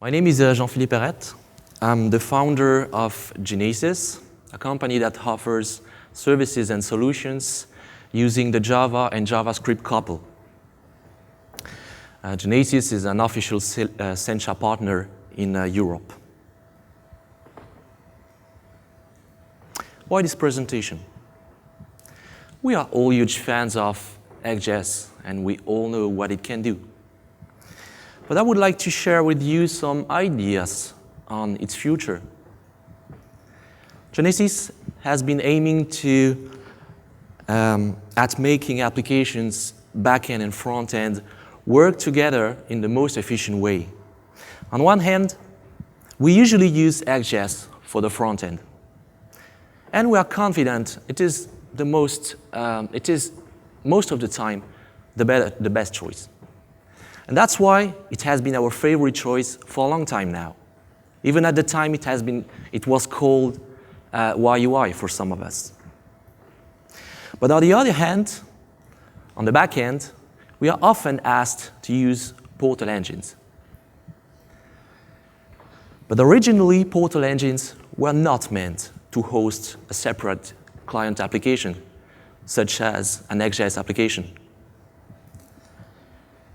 My name is Jean-Philippe Perret. I'm the founder of Genesis, a company that offers services and solutions using the Java and JavaScript couple. Genesis is an official Sencha partner in Europe. Why this presentation? We are all huge fans of Ext JS, and we all know what it can do. But I would like to share with you some ideas on its future. Genesis has been aiming at making applications back-end and front-end work together in the most efficient way. On one hand, we usually use Ext JS for the front-end. And we are confident it is most of the time the best choice. And that's why it has been our favorite choice for a long time now. Even at the time it was called YUI for some of us. But on the other hand, on the back end, we are often asked to use portal engines. But originally, portal engines were not meant to host a separate client application, such as an Ext JS application.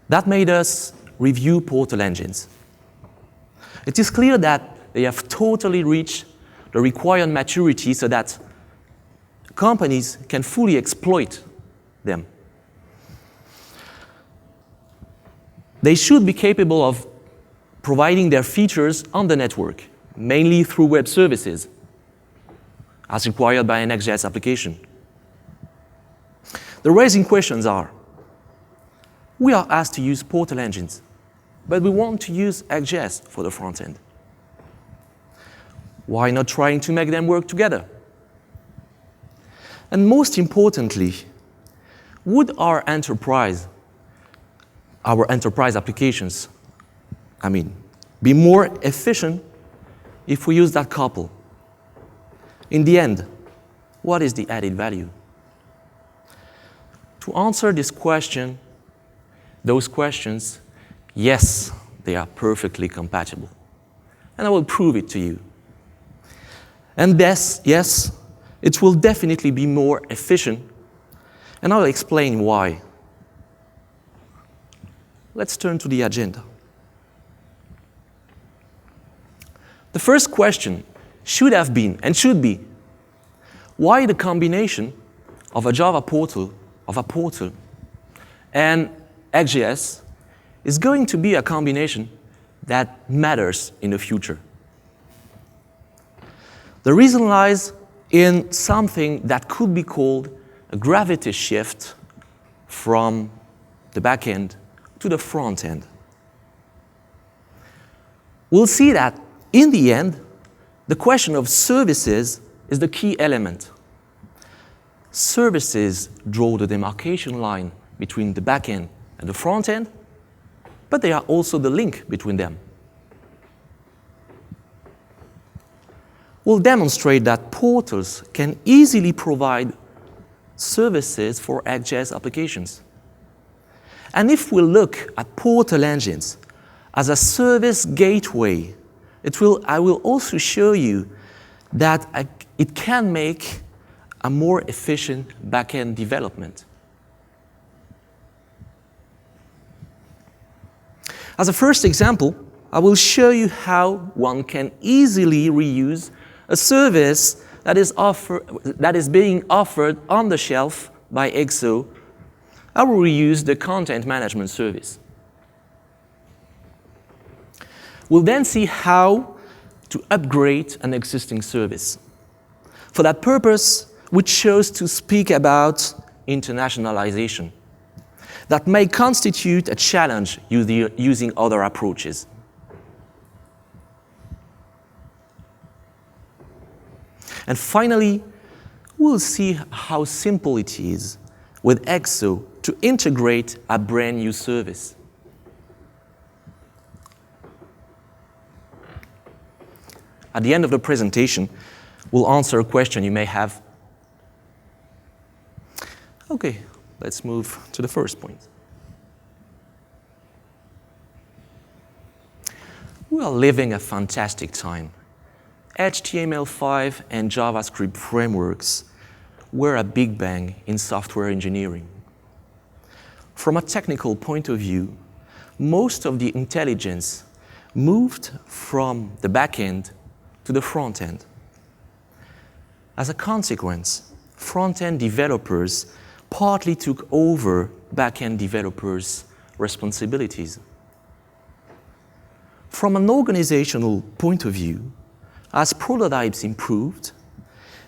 That made us review portal engines. It is clear that they have totally reached the required maturity so that companies can fully exploit them. They should be capable of providing their features on the network, mainly through web services, as required by an Ext JS application. The raising questions are, we are asked to use portal engines, but we want to use Ext JS for the front end. Why not trying to make them work together? And most importantly, would our enterprise applications, be more efficient if we use that couple? In the end, what is the added value? To answer those questions, yes, they are perfectly compatible. And I will prove it to you. And yes, it will definitely be more efficient. And I'll explain why. Let's turn to the agenda. The first question should have been, and should be, why the combination of a Java portal, and Ext JS is going to be a combination that matters in the future. The reason lies in something that could be called a gravity shift from the back end to the front end. We'll see that in the end, the question of services is the key element. Services draw the demarcation line between the back end and the front end, but they are also the link between them. We'll demonstrate that portals can easily provide services for Ext JS applications. And if we look at portal engines as a service gateway, I will also show you that it can make a more efficient back-end development. As a first example, I will show you how one can easily reuse a service that is being offered on the shelf by EXO. I will reuse the content management service. We'll then see how to upgrade an existing service. For that purpose, we chose to speak about internationalization. That may constitute a challenge using other approaches. And finally, we'll see how simple it is with EXO to integrate a brand new service. At the end of the presentation, we'll answer a question you may have. Okay, let's move to the first point. We are living a fantastic time. HTML5 and JavaScript frameworks were a big bang in software engineering. From a technical point of view, most of the intelligence moved from the back end to the front end. As a consequence, front-end developers partly took over back-end developers' responsibilities. From an organizational point of view, as prototypes improved,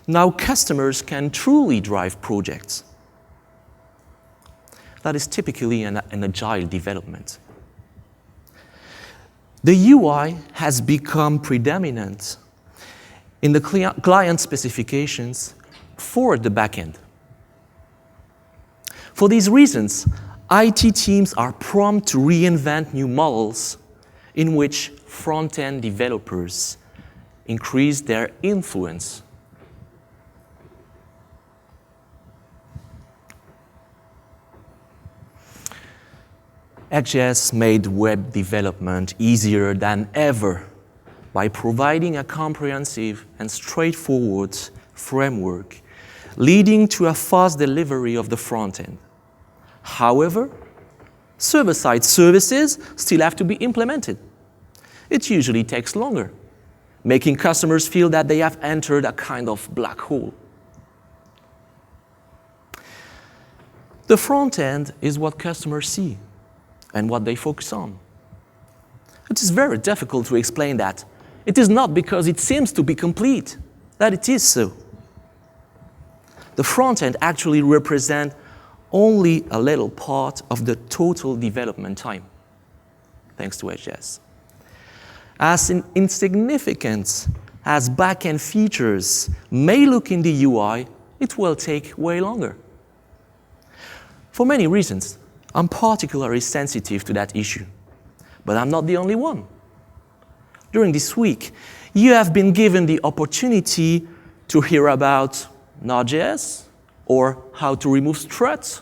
now customers can truly drive projects. That is typically an agile development. The UI has become predominant in the client specifications for the backend. For these reasons, IT teams are prompt to reinvent new models in which front-end developers increase their influence. Ext JS made web development easier than ever by providing a comprehensive and straightforward framework leading to a fast delivery of the front end. However, server-side services still have to be implemented. It usually takes longer, making customers feel that they have entered a kind of black hole. The front end is what customers see and what they focus on. It is very difficult to explain that. It is not because it seems to be complete that it is so. The front end actually represents only a little part of the total development time, thanks to Ext JS. As insignificant as back-end features may look in the UI, it will take way longer. For many reasons, I'm particularly sensitive to that issue, but I'm not the only one. During this week, you have been given the opportunity to hear about Node.js or how to remove struts.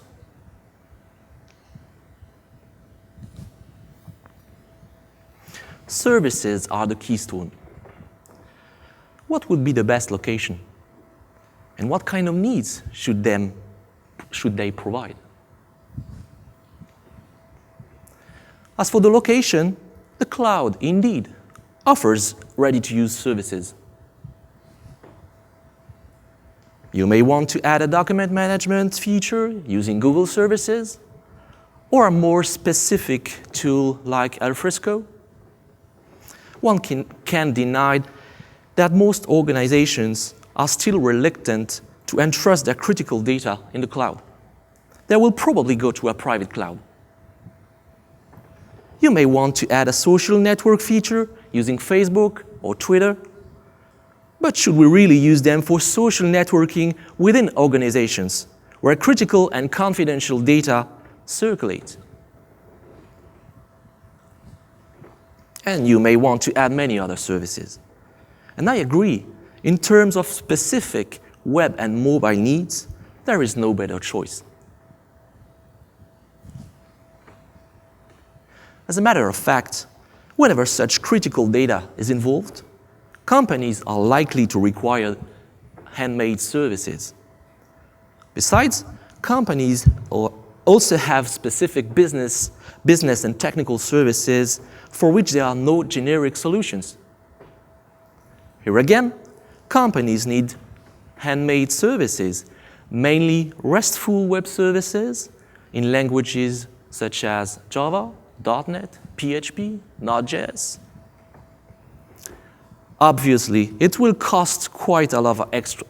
Services are the keystone. What would be the best location? And what kind of needs should they provide? As for the location, the cloud indeed offers ready-to-use services. You may want to add a document management feature using Google services, or a more specific tool like Alfresco. One can't deny that most organizations are still reluctant to entrust their critical data in the cloud. They will probably go to a private cloud. You may want to add a social network feature using Facebook or Twitter. But should we really use them for social networking within organizations where critical and confidential data circulate? And you may want to add many other services. And I agree, in terms of specific web and mobile needs, there is no better choice. As a matter of fact, whenever such critical data is involved, companies are likely to require handmade services. Besides, companies also have specific business and technical services for which there are no generic solutions. Here again, companies need handmade services, mainly RESTful web services in languages such as Java, .NET, PHP, Node.js. Obviously, it will cost quite a lot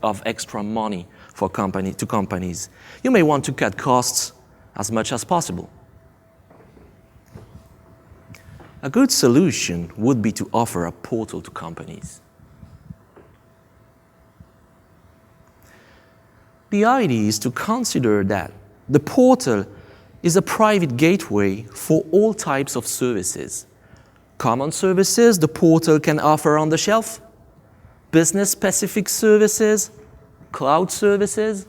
of extra money to companies. You may want to cut costs as much as possible. A good solution would be to offer a portal to companies. The idea is to consider that the portal is a private gateway for all types of services. Common services the portal can offer on the shelf, business-specific services, cloud services.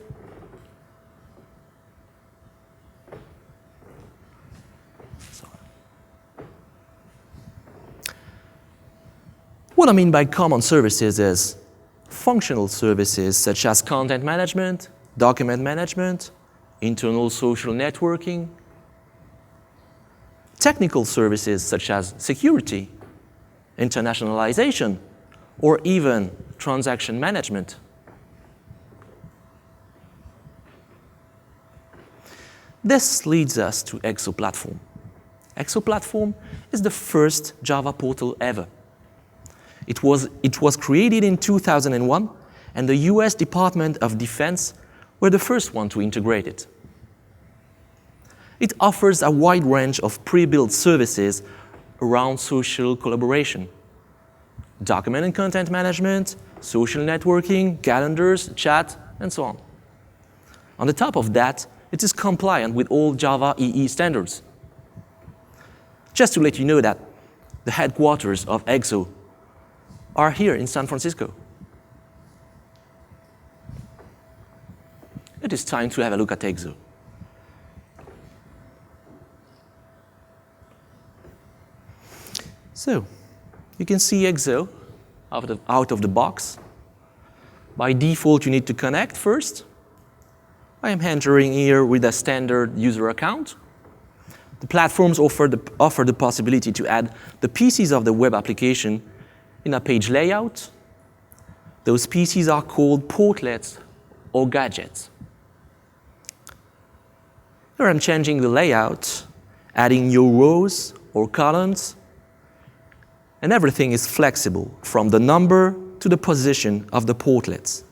What I mean by common services is functional services such as content management, document management, internal social networking, technical services such as security, internationalization, or even transaction management. This leads us to Ext Platform. Ext Platform is the first Java portal ever. It was created in 2001, and the US Department of Defense were the first one to integrate it. It offers a wide range of pre-built services around social collaboration, document and content management, social networking, calendars, chat, and so on. On the top of that, it is compliant with all Java EE standards. Just to let you know that the headquarters of Ext are here in San Francisco. It is time to have a look at Ext. So, you can see Ext out of the box. By default, you need to connect first. I am entering here with a standard user account. The platforms offer the possibility to add the pieces of the web application in a page layout. Those pieces are called portlets or gadgets. Here I'm changing the layout, adding new rows or columns, and everything is flexible from the number to the position of the portlets.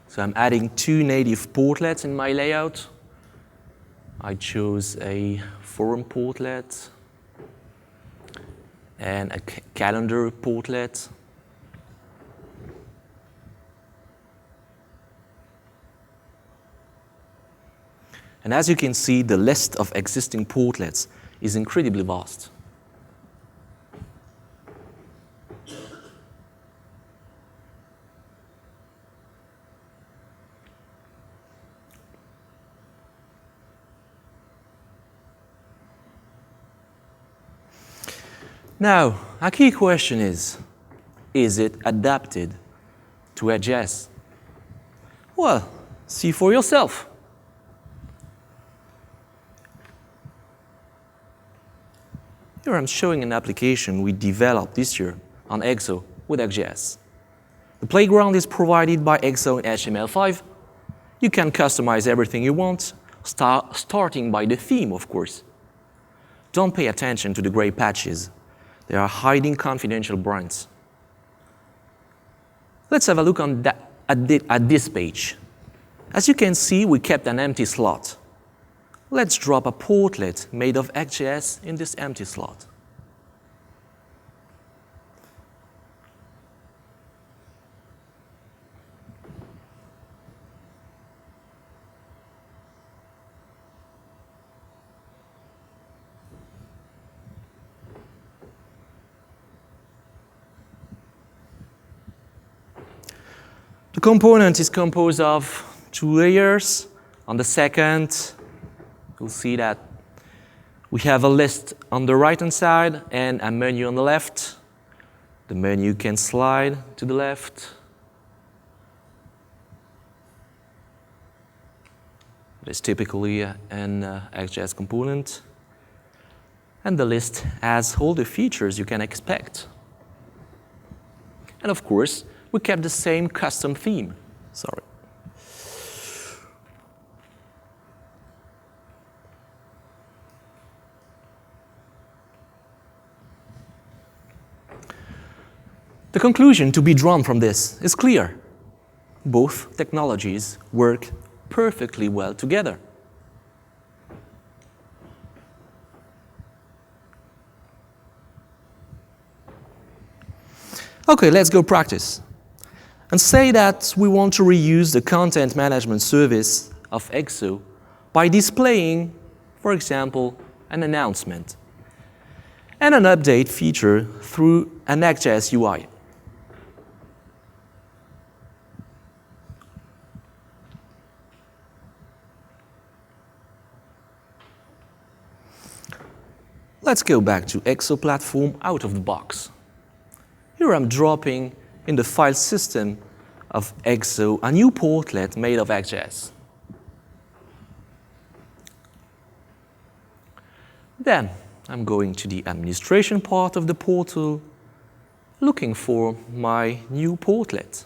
So I'm adding 2 native portlets in my layout. I chose a forum portlet and a calendar portlet. And as you can see, the list of existing portlets is incredibly vast. Now, a key question is it adapted to Ext JS? Well, see for yourself. Here I'm showing an application we developed this year on Ext with Ext JS. The playground is provided by Ext in HTML5. You can customize everything you want, starting by the theme, of course. Don't pay attention to the gray patches. They are hiding confidential brands. Let's have a look at this page. As you can see, we kept an empty slot. Let's drop a portlet made of Ext JS in this empty slot. The component is composed of 2 layers. On the second, you'll see that we have a list on the right-hand side and a menu on the left. The menu can slide to the left. It is typically an Ext JS component. And the list has all the features you can expect. And of course, we kept the same custom theme. Sorry. The conclusion to be drawn from this is clear. Both technologies work perfectly well together. Okay, let's go practice. And say that we want to reuse the content management service of Ext by displaying, for example, an announcement and an update feature through an Ext JS UI. Let's go back to Ext platform out of the box. Here I'm dropping in the file system of Ext a new portlet made of Ext JS. Then I'm going to the administration part of the portal, looking for my new portlet.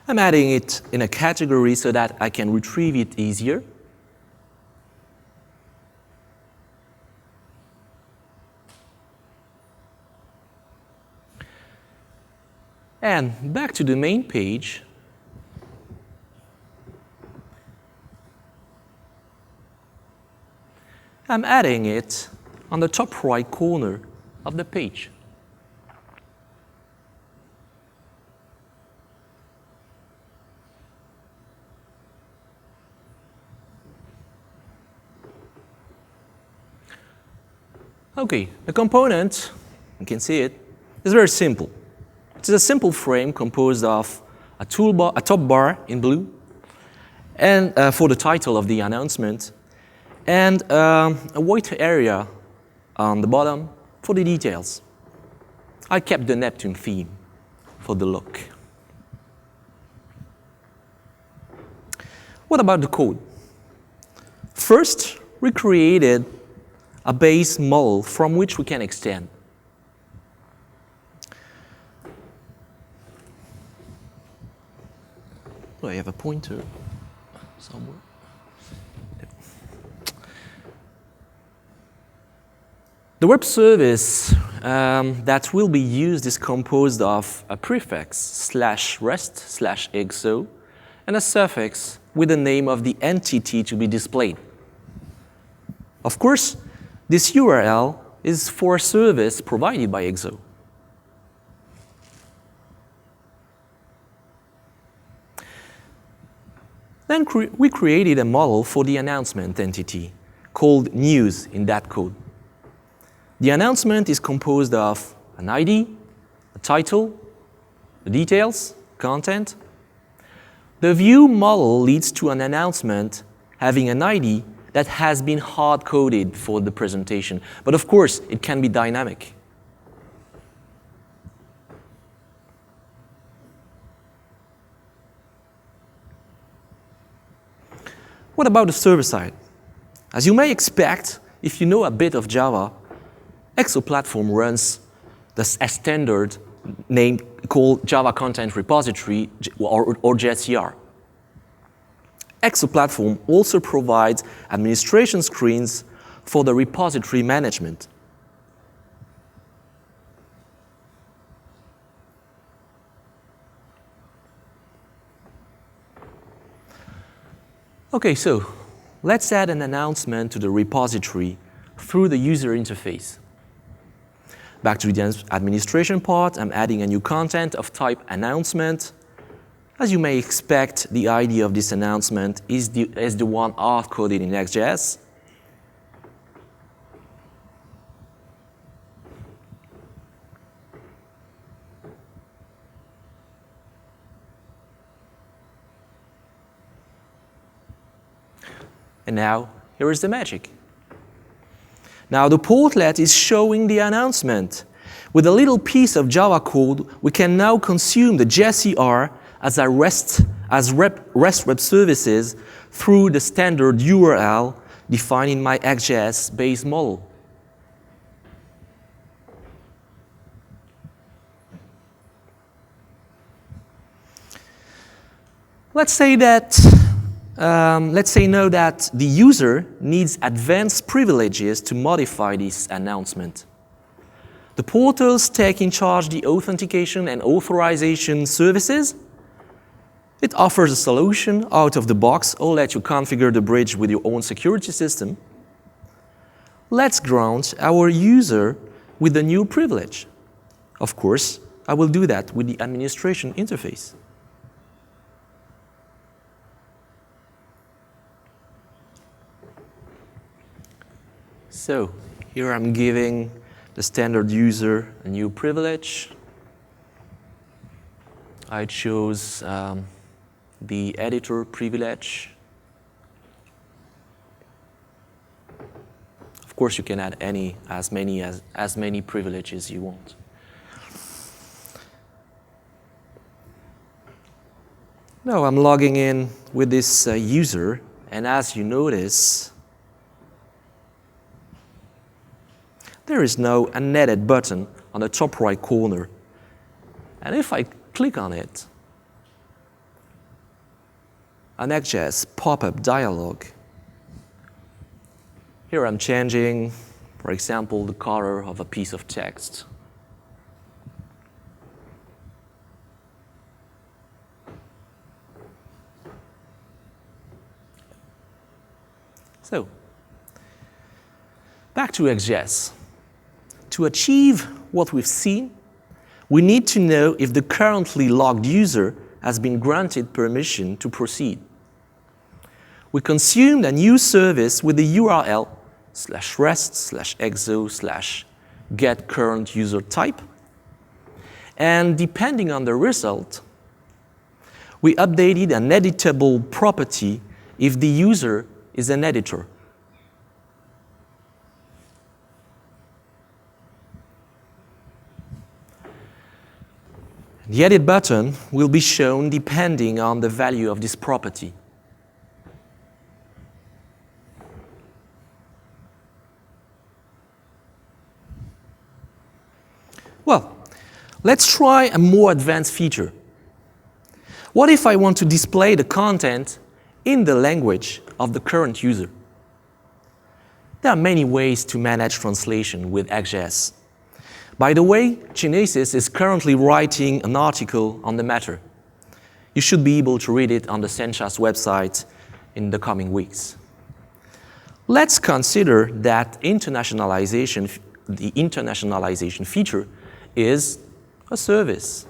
I'm adding it in a category so that I can retrieve it easier. And back to the main page. I'm adding it on the top right corner of the page. Okay, the component, you can see it, is very simple. It's a simple frame composed of a toolbar, a top bar in blue, and for the title of the announcement, and a white area on the bottom for the details. I kept the Neptune theme for the look. What about the code? First, we created a base model from which we can extend. Do I have a pointer somewhere? The web service that will be used is composed of a prefix /rest/exo and a suffix with the name of the entity to be displayed. Of course, this URL is for a service provided by Ext. Then we created a model for the announcement entity called news in that code. The announcement is composed of an ID, a title, the details, content. The view model leads to an announcement having an ID that has been hard-coded for the presentation. But of course, it can be dynamic. What about the server side? As you may expect, if you know a bit of Java, Ext platform runs a standard name called Java Content Repository or JSCR. Ext platform also provides administration screens for the repository management. Okay, so let's add an announcement to the repository through the user interface. Back to the administration part, I'm adding a new content of type announcement. As you may expect, the ID of this announcement is the one hard-coded in Ext JS. And now, here is the magic. Now the portlet is showing the announcement. With a little piece of Java code, we can now consume the JSCR as REST web services through the standard URL defined in my Ext JS base model. Let's say now that the user needs advanced privileges to modify this announcement. The portals take in charge the authentication and authorization services. It offers a solution out of the box or let you configure the bridge with your own security system. Let's grant our user with a new privilege. Of course, I will do that with the administration interface. So here I'm giving the standard user a new privilege. I chose the editor privilege. Of course, you can add as many privileges you want. Now I'm logging in with this user, and as you notice, there is now an edit button on the top right corner. And if I click on it, an Ext JS pop-up dialog. Here I'm changing, for example, the color of a piece of text. So, back to Ext JS. To achieve what we've seen, we need to know if the currently logged user has been granted permission to proceed. We consumed a new service with the URL /rest/exo/get-current-user-type, and depending on the result, we updated an editable property if the user is an editor. The edit button will be shown depending on the value of this property. Well, let's try a more advanced feature. What if I want to display the content in the language of the current user? There are many ways to manage translation with Ext JS. By the way, Genesis is currently writing an article on the matter. You should be able to read it on the Senchas website in the coming weeks. Let's consider that the internationalization feature is a service.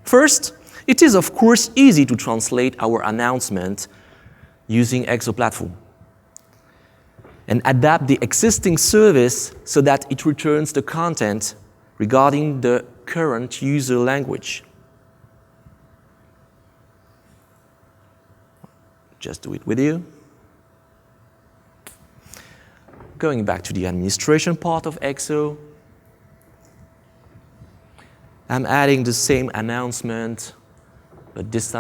First, it is of course easy to translate our announcement using Exo platform and adapt the existing service so that it returns the content regarding the current user language. Just do it with you. Going back to the administration part of Exo, I'm adding the same announcement, but this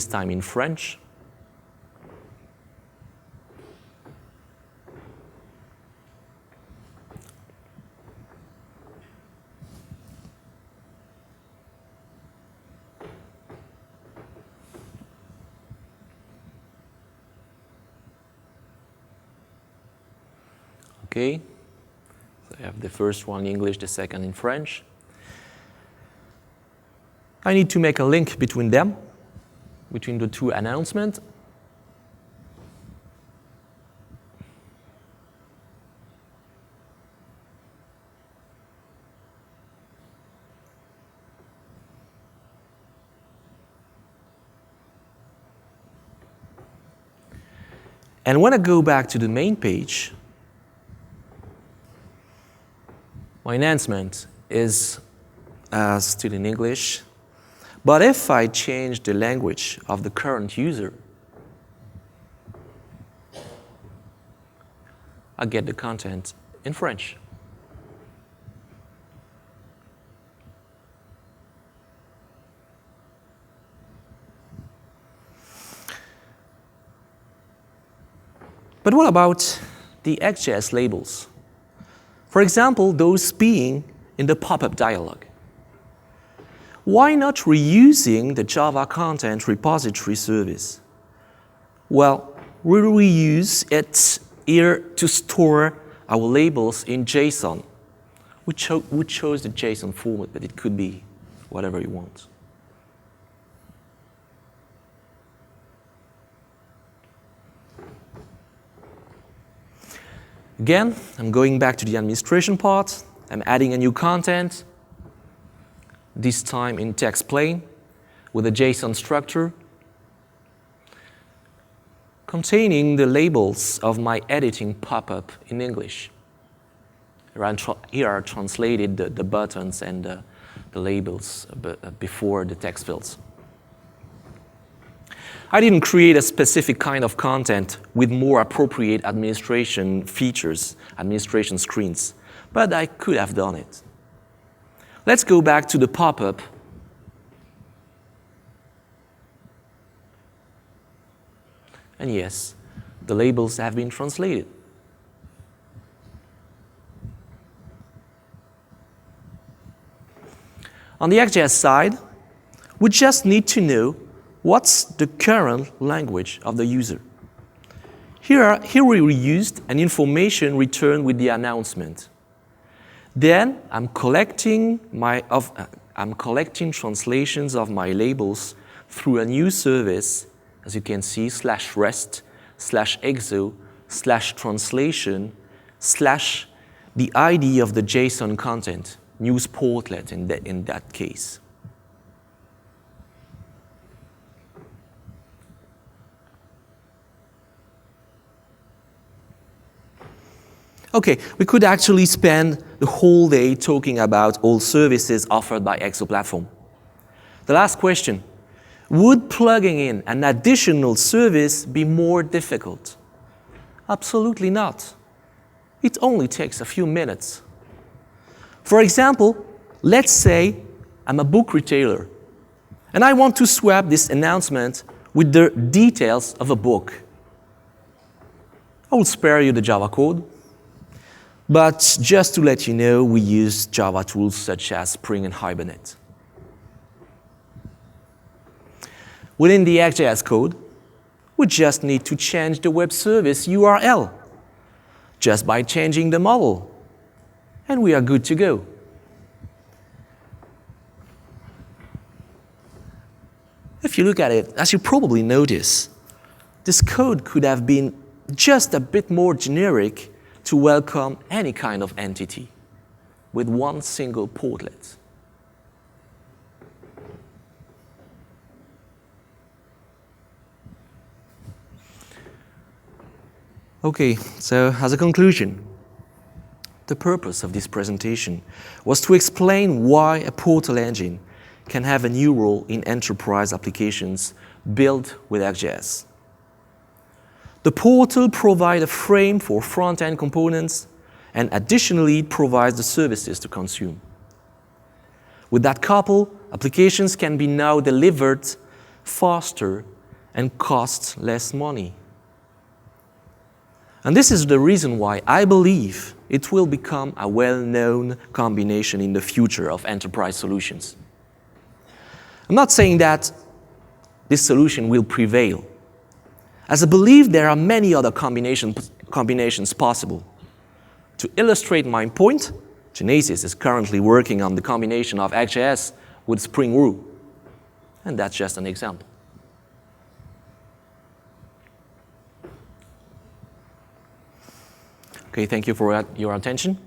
time in French. Okay, so I have the first one in English, the second in French. I need to make a link between them, between the two announcements. And when I go back to the main page, my announcement is still in English, but if I change the language of the current user, I get the content in French. But what about the Ext JS labels? For example, those being in the pop-up dialog. Why not reusing the Java content repository service? Well, we reuse it here to store our labels in JSON. We chose the JSON format, but it could be whatever you want. Again, I'm going back to the administration part. I'm adding a new content, this time in text plain, with a JSON structure. containing the labels of my editing pop-up in English. Here are translated the buttons and the labels before the text fields. I didn't create a specific kind of content with more appropriate administration features, administration screens, but I could have done it. Let's go back to the pop-up. And yes, the labels have been translated. On the Ext JS side, we just need to know what's the current language of the user. Here we used an information returned with the announcement. Then I'm collecting translations of my labels through a new service, as you can see, /rest/exo/translation/ the ID of the JSON content, news portlet in that case. Okay, we could actually spend the whole day talking about all services offered by Exo platform. The last question, would plugging in an additional service be more difficult? Absolutely not. It only takes a few minutes. For example, let's say I'm a book retailer and I want to swap this announcement with the details of a book. I will spare you the Java code. But just to let you know, we use Java tools such as Spring and Hibernate. Within the Ext JS code, we just need to change the web service URL just by changing the model, and we are good to go. If you look at it, as you probably notice, this code could have been just a bit more generic to welcome any kind of entity with one single portlet. Okay, so as a conclusion, the purpose of this presentation was to explain why a portal engine can have a new role in enterprise applications built with Ext JS. The portal provides a frame for front-end components, and additionally it provides the services to consume. With that couple, applications can be now delivered faster and cost less money. And this is the reason why I believe it will become a well-known combination in the future of enterprise solutions. I'm not saying that this solution will prevail, as I believe there are many other combinations possible. To illustrate my point, Genesis is currently working on the combination of Ext JS with Spring Boot, and that's just an example. Okay, thank you for your attention.